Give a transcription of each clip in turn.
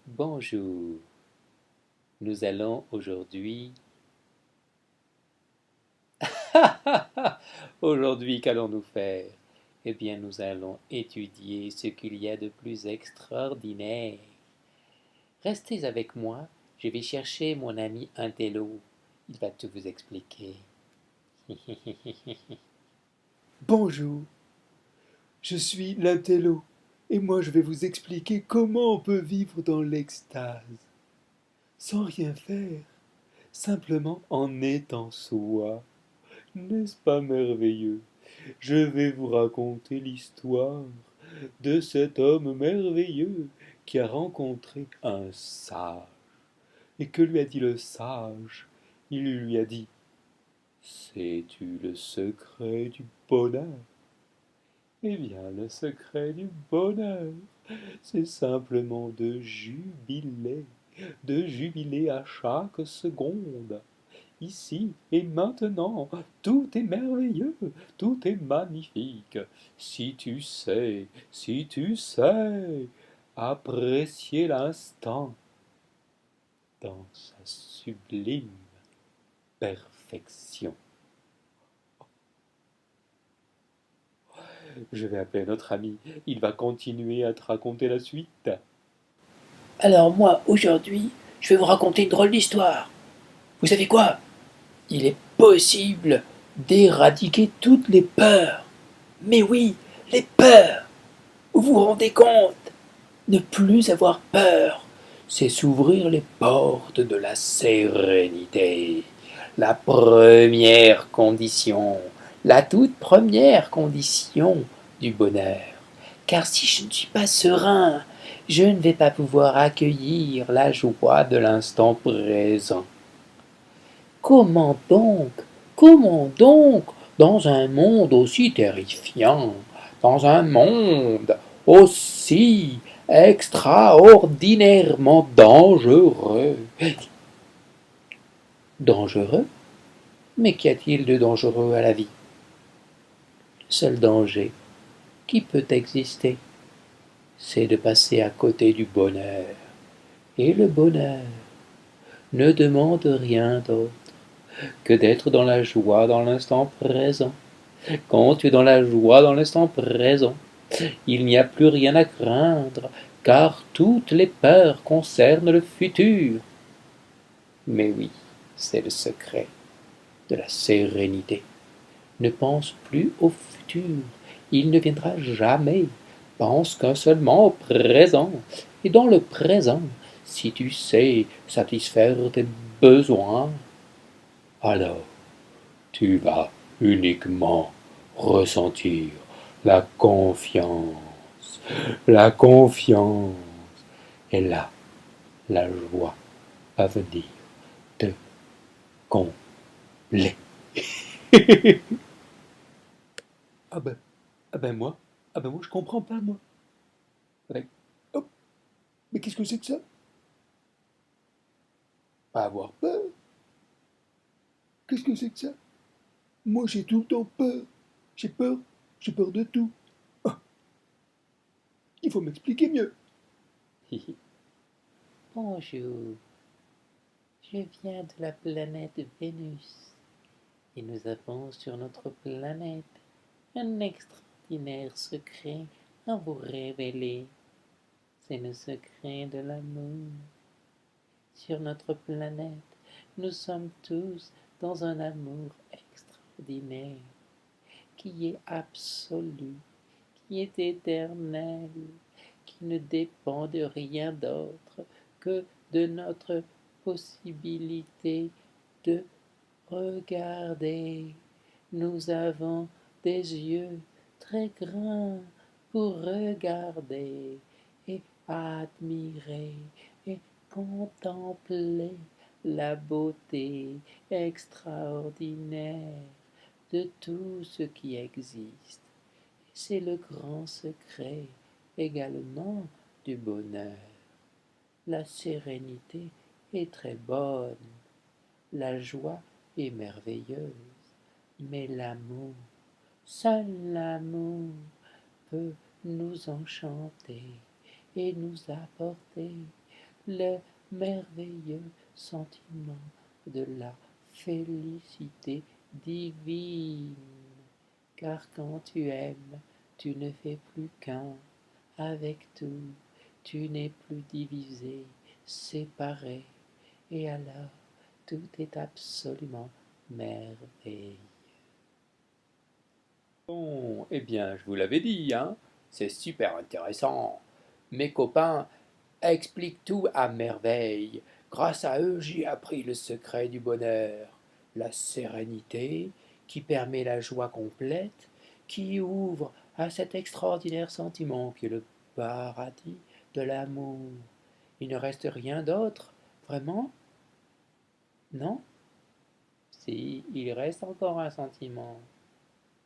Bonjour, nous allons aujourd'hui... Aujourd'hui, qu'allons-nous faire? Eh bien, nous allons étudier ce qu'il y a de plus extraordinaire. Restez avec moi, je vais chercher mon ami Intello. Il va tout vous expliquer. Bonjour, je suis l'Intello et moi je vais vous expliquer comment on peut vivre dans l'extase, sans rien faire, simplement en étant soi. N'est-ce pas merveilleux? Je vais vous raconter l'histoire de cet homme merveilleux qui a rencontré un sage. Et que lui a dit le sage? Il lui a dit: sais-tu le secret du bonheur? Eh bien, le secret du bonheur, c'est simplement de jubiler à chaque seconde. Ici et maintenant, tout est merveilleux, tout est magnifique. Si tu sais apprécier l'instant dans sa sublime perfection. Je vais appeler notre ami, il va continuer à te raconter la suite. Alors moi, aujourd'hui, je vais vous raconter une drôle d'histoire. Vous savez quoi? Il est possible d'éradiquer toutes les peurs. Mais oui, les peurs. Vous vous rendez compte? Ne plus avoir peur, c'est s'ouvrir les portes de la sérénité. La première condition, la toute première condition du bonheur. Car si je ne suis pas serein, je ne vais pas pouvoir accueillir la joie de l'instant présent. Comment donc, comment donc, dans un monde aussi terrifiant, dans un monde aussi extraordinairement dangereux. Dangereux? Mais qu'y a-t-il de dangereux à la vie? Le seul danger qui peut exister, c'est de passer à côté du bonheur. Et le bonheur ne demande rien d'autre que d'être dans la joie dans l'instant présent. Quand tu es dans la joie dans l'instant présent, il n'y a plus rien à craindre, car toutes les peurs concernent le futur. Mais oui, c'est le secret de la sérénité. Ne pense plus au futur, il ne viendra jamais. Pense qu'un seulement au présent. Et dans le présent, si tu sais satisfaire tes besoins, alors tu vas uniquement ressentir la confiance. La confiance. Et là, la joie va venir te combler. Ah ben, ah ben moi, moi je comprends pas moi. Avec, hop, mais qu'est-ce que c'est que ça? Pas avoir peur. Qu'est-ce que c'est que ça? Moi j'ai tout le temps peur. J'ai peur, j'ai peur de tout. Ah, il faut m'expliquer mieux. Bonjour, je viens de la planète Vénus et nous avons sur notre planète un extraordinaire secret à vous révéler. C'est le secret de l'amour. Sur notre planète, nous sommes tous dans un amour extraordinaire qui est absolu, qui est éternel, qui ne dépend de rien d'autre que de notre possibilité de regarder. Nous avons des yeux très grands pour regarder et admirer et contempler la beauté extraordinaire de tout ce qui existe. C'est le grand secret également du bonheur. La sérénité est très bonne, la joie est merveilleuse, mais l'amour, seul l'amour peut nous enchanter et nous apporter le merveilleux sentiment de la félicité divine. Car quand tu aimes, tu ne fais plus qu'un avec tout, tu n'es plus divisé, séparé, et alors tout est absolument merveilleux. Bon, eh bien, je vous l'avais dit, hein, c'est super intéressant. Mes copains expliquent tout à merveille. Grâce à eux, j'ai appris le secret du bonheur, la sérénité qui permet la joie complète, qui ouvre à cet extraordinaire sentiment qui est le paradis de l'amour. Il ne reste rien d'autre, vraiment? Non? Si, il reste encore un sentiment.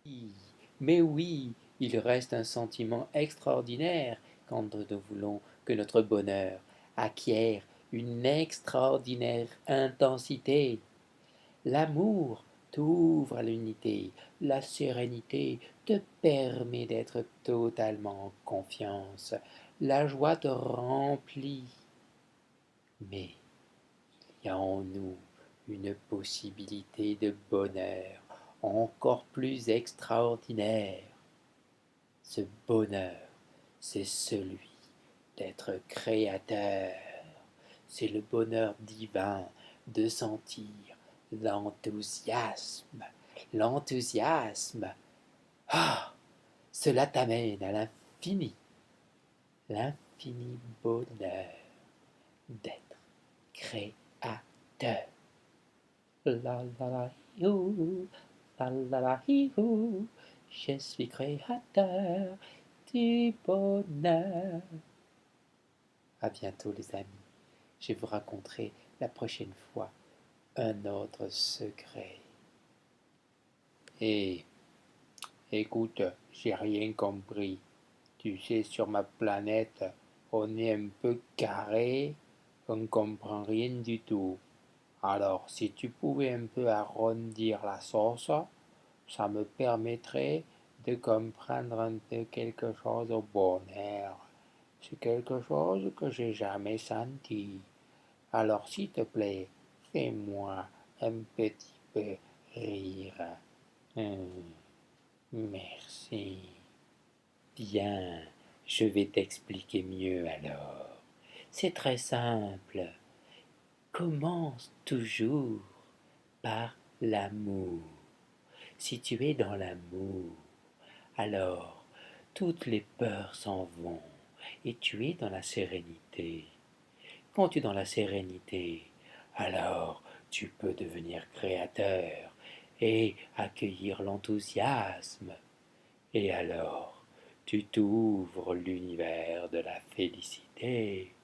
Oui, mais oui, il reste un sentiment extraordinaire quand nous voulons que notre bonheur acquiert une extraordinaire intensité. L'amour t'ouvre à l'unité, la sérénité te permet d'être totalement en confiance, la joie te remplit. Mais il y a en nous une possibilité de bonheur encore plus extraordinaire. Ce bonheur, c'est celui d'être créateur. C'est le bonheur divin de sentir l'enthousiasme. L'enthousiasme. Ah, cela t'amène à l'infini. L'infini bonheur d'être créateur. La la la you, la la la you, je suis créateur du bonheur. À bientôt les amis, je vous raconterai la prochaine fois un autre secret. Et écoute, j'ai rien compris. Tu sais, sur ma planète, on est un peu carré, on ne comprend rien du tout. Alors, si tu pouvais un peu arrondir la sauce, ça me permettrait de comprendre un peu quelque chose au bonheur. C'est quelque chose que j'ai jamais senti. Alors, s'il te plaît, fais-moi un petit peu rire. Hum, merci. Bien, je vais t'expliquer mieux alors. C'est très simple. Commence toujours par l'amour. Si tu es dans l'amour, alors toutes les peurs s'en vont et tu es dans la sérénité. Quand tu es dans la sérénité, alors tu peux devenir créateur et accueillir l'enthousiasme. Et alors, tu t'ouvres l'univers de la félicité.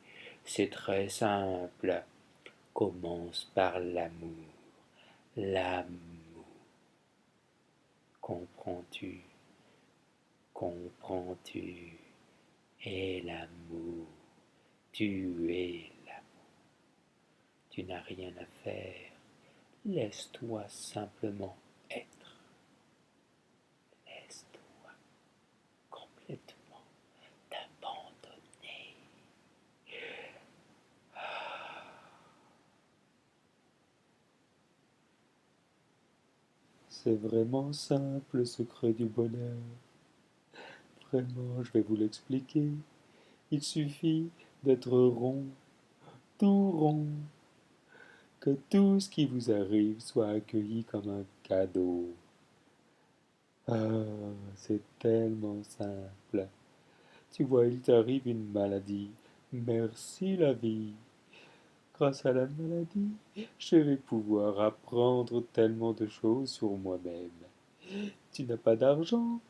C'est très simple. Commence par l'amour. L'amour. Comprends-tu? Comprends-tu? Et l'amour. Tu es l'amour. Tu n'as rien à faire. Laisse-toi simplement être. Laisse-toi complètement t'abandonner. C'est vraiment simple le secret du bonheur. Vraiment, je vais vous l'expliquer. Il suffit d'être rond, tout rond, que tout ce qui vous arrive soit accueilli comme un cadeau. Ah, c'est tellement simple. Tu vois, il t'arrive une maladie. Merci la vie. Grâce à la maladie, je vais pouvoir apprendre tellement de choses sur moi-même. Tu n'as pas d'argent?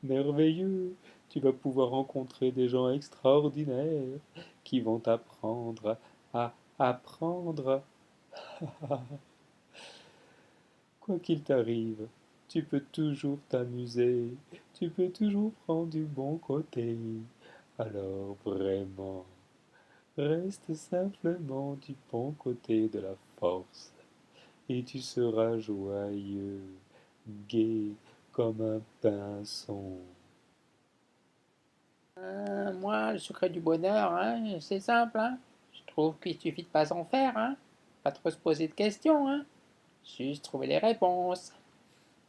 Merveilleux. Tu vas pouvoir rencontrer des gens extraordinaires qui vont t'apprendre à apprendre. Quoi qu'il t'arrive, tu peux toujours t'amuser, tu peux toujours prendre du bon côté. Alors vraiment, reste simplement du bon côté de la force, et tu seras joyeux, gai comme un pinson. Moi, le secret du bonheur, hein, c'est simple, hein. trouve qu'il suffit de pas s'en faire, hein. Pas trop se poser de questions, hein. Juste trouver les réponses.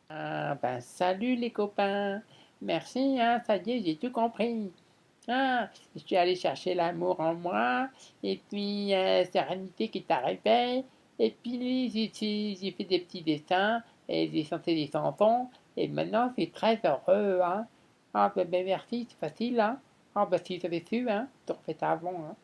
Ah, ben salut les copains. Merci, hein, ça y est, j'ai tout compris. Ah, je suis allé chercher l'amour en moi, et puis sérénité qui est arrivée, et puis j'ai fait des petits dessins, et j'ai chanté des chansons, et maintenant je suis très heureux, hein. Ah, ben merci, c'est facile, hein. Ah, ben si j'avais su, hein, j'aurais fait ça avant, hein.